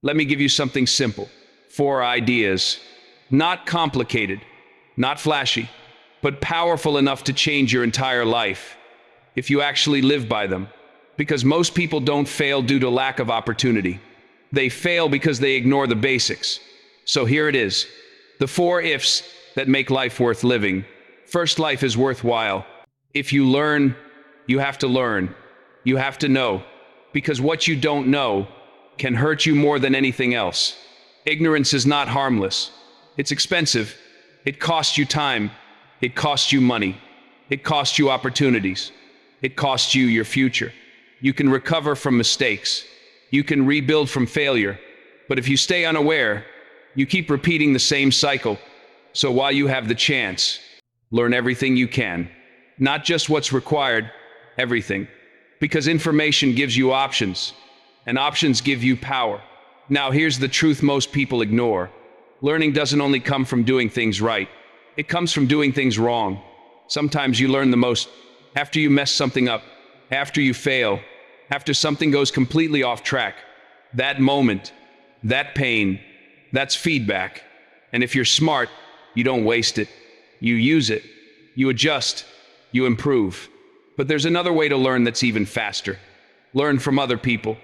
Let me give you something simple. 4 ideas. Not complicated, not flashy, but powerful enough to change your entire life if you actually live by them. Because most people don't fail due to lack of opportunity. They fail because they ignore the basics. So here it is. The 4 ifs that make life worth living. First, life is worthwhile. If you learn, you have to learn. You have to know. Because what you don't know can hurt you more than anything else. Ignorance is not harmless. It's expensive. It costs you time. It costs you money. It costs you opportunities. It costs you your future. You can recover from mistakes. You can rebuild from failure. But if you stay unaware, you keep repeating the same cycle. So while you have the chance, learn everything you can. Not just what's required, everything. Because information gives you options, and options give you power. Now here's the truth most people ignore. Learning doesn't only come from doing things right. It comes from doing things wrong. Sometimes you learn the most after you mess something up, after you fail, after something goes completely off track. That moment, that pain, that's feedback. And if you're smart, you don't waste it. You use it. You adjust. You improve. But there's another way to learn that's even faster. Learn from other people.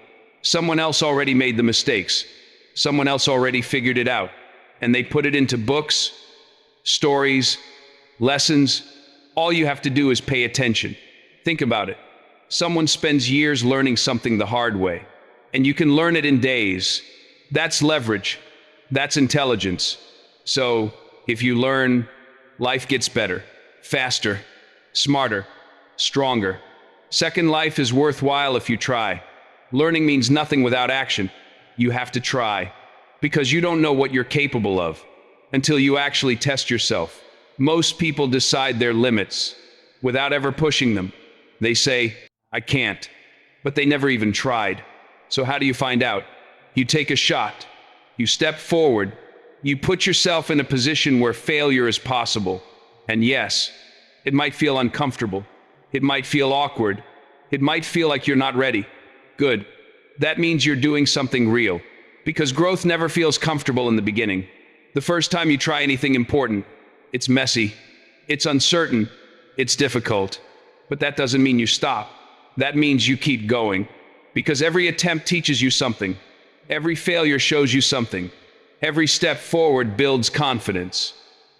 Someone else already made the mistakes. Someone else already figured it out. And they put it into books, stories, lessons. All you have to do is pay attention. Think about it. Someone spends years learning something the hard way, and you can learn it in days. That's leverage. That's intelligence. So, if you learn, life gets better, faster, smarter, stronger. Second, life is worthwhile if you try. Learning means nothing without action. You have to try, because you don't know what you're capable of until you actually test yourself. Most people decide their limits without ever pushing them. They say, I can't, but they never even tried. So how do you find out? You take a shot. You step forward. You put yourself in a position where failure is possible. And yes, it might feel uncomfortable. It might feel awkward. It might feel like you're not ready. Good. That means you're doing something real. Because growth never feels comfortable in the beginning. The first time you try anything important, it's messy, it's uncertain, it's difficult. But that doesn't mean you stop. That means you keep going. Because every attempt teaches you something. Every failure shows you something. Every step forward builds confidence.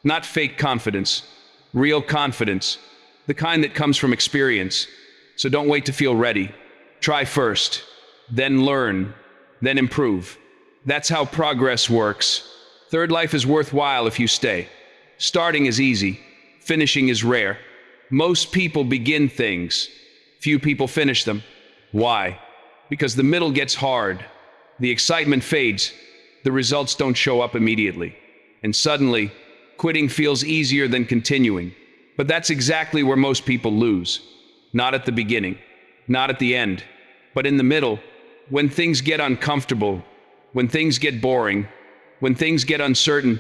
Not fake confidence, real confidence. The kind that comes from experience. So don't wait to feel ready. Try first, then learn, then improve. That's how progress works. Third, life is worthwhile if you stay. Starting is easy. Finishing is rare. Most people begin things. Few people finish them. Why? Because the middle gets hard. The excitement fades. The results don't show up immediately. And suddenly, quitting feels easier than continuing. But that's exactly where most people lose. Not at the beginning, not at the end, but in the middle. When things get uncomfortable, when things get boring, when things get uncertain,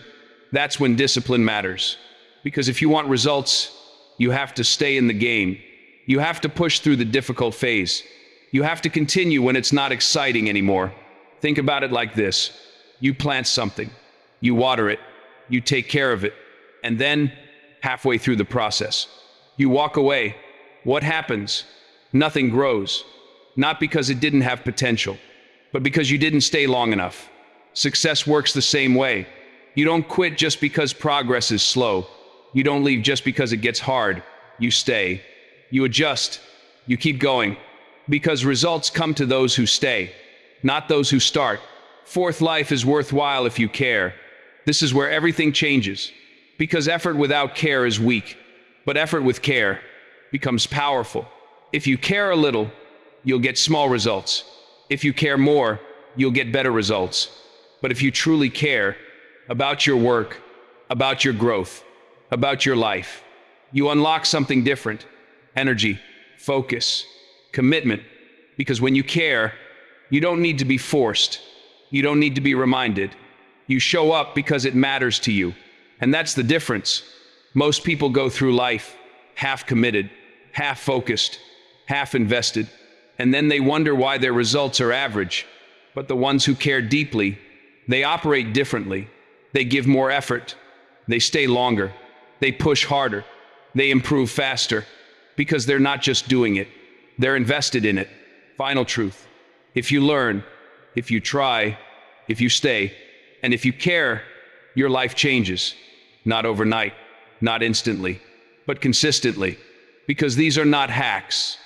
that's when discipline matters. Because if you want results, you have to stay in the game. You have to push through the difficult phase. You have to continue when it's not exciting anymore. Think about it like this. You plant something, you water it, you take care of it, and then, halfway through the process, you walk away. What happens? Nothing grows. Not because it didn't have potential, but because you didn't stay long enough. Success works the same way. You don't quit just because progress is slow. You don't leave just because it gets hard. You stay. You adjust. You keep going. Because results come to those who stay, not those who start. Fourth, life is worthwhile if you care. This is where everything changes. Because effort without care is weak, but effort with care becomes powerful. If you care a little, you'll get small results. If you care more, you'll get better results. But if you truly care about your work, about your growth, about your life, you unlock something different. Energy, focus, commitment. Because when you care, you don't need to be forced. You don't need to be reminded. You show up because it matters to you. And that's the difference. Most people go through life half committed, half focused, half invested, and then they wonder why their results are average. But the ones who care deeply, they operate differently. They give more effort. They stay longer. They push harder. They improve faster. Because they're not just doing it. They're invested in it. Final truth. If you learn, if you try, if you stay, and if you care, your life changes. Not overnight, not instantly, but consistently. Because these are not hacks.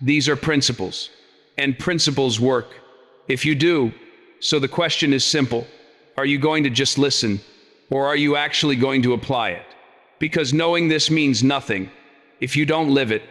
These are principles. And principles work. If you do, so the question is simple. Are you going to just listen, or are you actually going to apply it? Because knowing this means nothing if you don't live it.